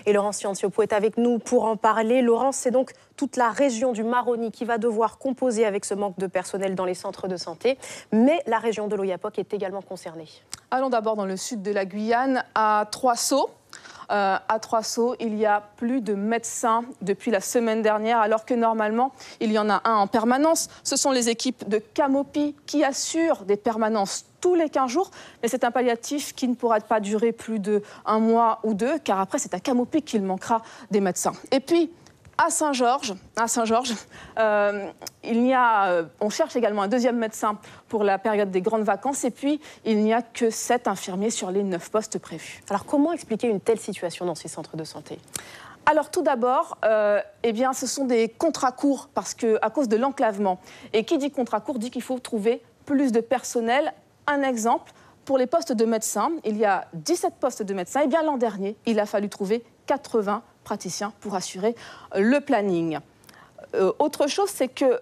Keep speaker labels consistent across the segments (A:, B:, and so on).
A: Et Laurence Ciancioppo est avec nous pour en parler. Laurence, c'est donc toute la région du Maroni qui va devoir composer avec ce manque de personnel dans les centres de santé. Mais la région de l'Oyapock est également concernée.
B: Allons d'abord dans le sud de la Guyane, à Trois-Sceaux. À Trois-Sceaux, il y a plus de médecins depuis la semaine dernière, alors que normalement, il y en a un en permanence. Ce sont les équipes de Camopi qui assurent des permanences tous les 15 jours. Mais c'est un palliatif qui ne pourra pas durer plus d'1 mois ou 2, car après, c'est à Camopi qu'il manquera des médecins. Et puis, à Saint-Georges, on cherche également un deuxième médecin pour la période des grandes vacances. Et puis, il n'y a que 7 infirmiers sur les 9 postes prévus.
A: Alors, comment expliquer une telle situation dans ces centres de santé ?
B: Alors tout d'abord, ce sont des contrats courts à cause de l'enclavement. Et qui dit contrat court dit qu'il faut trouver plus de personnel. Un exemple, pour les postes de médecins, il y a 17 postes de médecins. Et bien l'an dernier, il a fallu trouver 80 praticiens pour assurer le planning. Autre chose, c'est que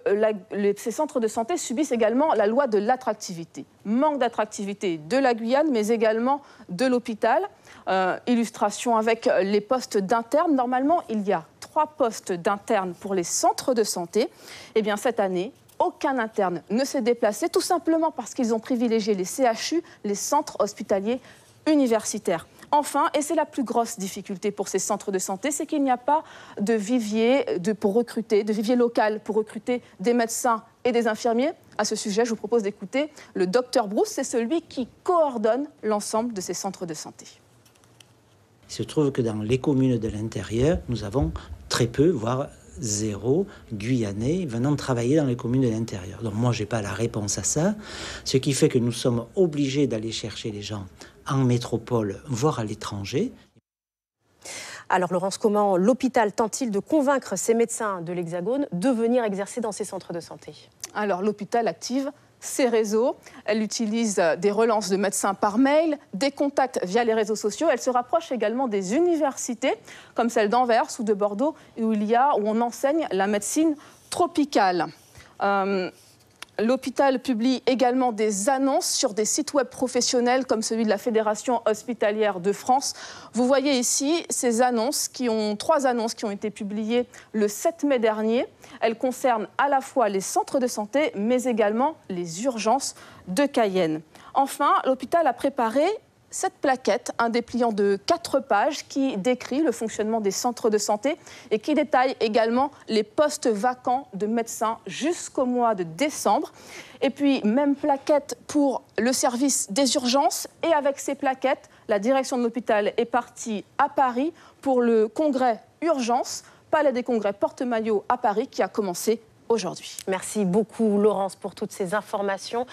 B: ces centres de santé subissent également la loi de l'attractivité. Manque d'attractivité de la Guyane, mais également de l'hôpital. Illustration avec les postes d'internes. Normalement, il y a 3 postes d'internes pour les centres de santé. Eh bien, cette année, aucun interne ne s'est déplacé, tout simplement parce qu'ils ont privilégié les CHU, les centres hospitaliers universitaires. Enfin, et c'est la plus grosse difficulté pour ces centres de santé, c'est qu'il n'y a pas de vivier de vivier local pour recruter des médecins et des infirmiers. À ce sujet, je vous propose d'écouter le docteur Brousse, c'est celui qui coordonne l'ensemble de ces centres de santé.
C: Il se trouve que dans les communes de l'intérieur, nous avons très peu, voire 0 Guyanais venant travailler dans les communes de l'intérieur. Donc moi, je n'ai pas la réponse à ça, ce qui fait que nous sommes obligés d'aller chercher les gens en métropole, voire à l'étranger.
A: Alors Laurence, comment l'hôpital tente-t-il de convaincre ces médecins de l'Hexagone de venir exercer dans ces centres de santé ?
B: Alors l'hôpital active ses réseaux, elle utilise des relances de médecins par mail, des contacts via les réseaux sociaux. Elle se rapproche également des universités, comme celle d'Anvers ou de Bordeaux, où on enseigne la médecine tropicale. L'hôpital publie également des annonces sur des sites web professionnels comme celui de la Fédération hospitalière de France. Vous voyez ici ces annonces, 3 annonces qui ont été publiées le 7 mai dernier. Elles concernent à la fois les centres de santé, mais également les urgences de Cayenne. Enfin, l'hôpital a préparé cette plaquette, un dépliant de 4 pages qui décrit le fonctionnement des centres de santé et qui détaille également les postes vacants de médecins jusqu'au mois de décembre. Et puis, même plaquette pour le service des urgences. Et avec ces plaquettes, la direction de l'hôpital est partie à Paris pour le congrès Urgence, Palais des Congrès Porte-Maillot à Paris, qui a commencé aujourd'hui.
A: Merci beaucoup Laurence pour toutes ces informations.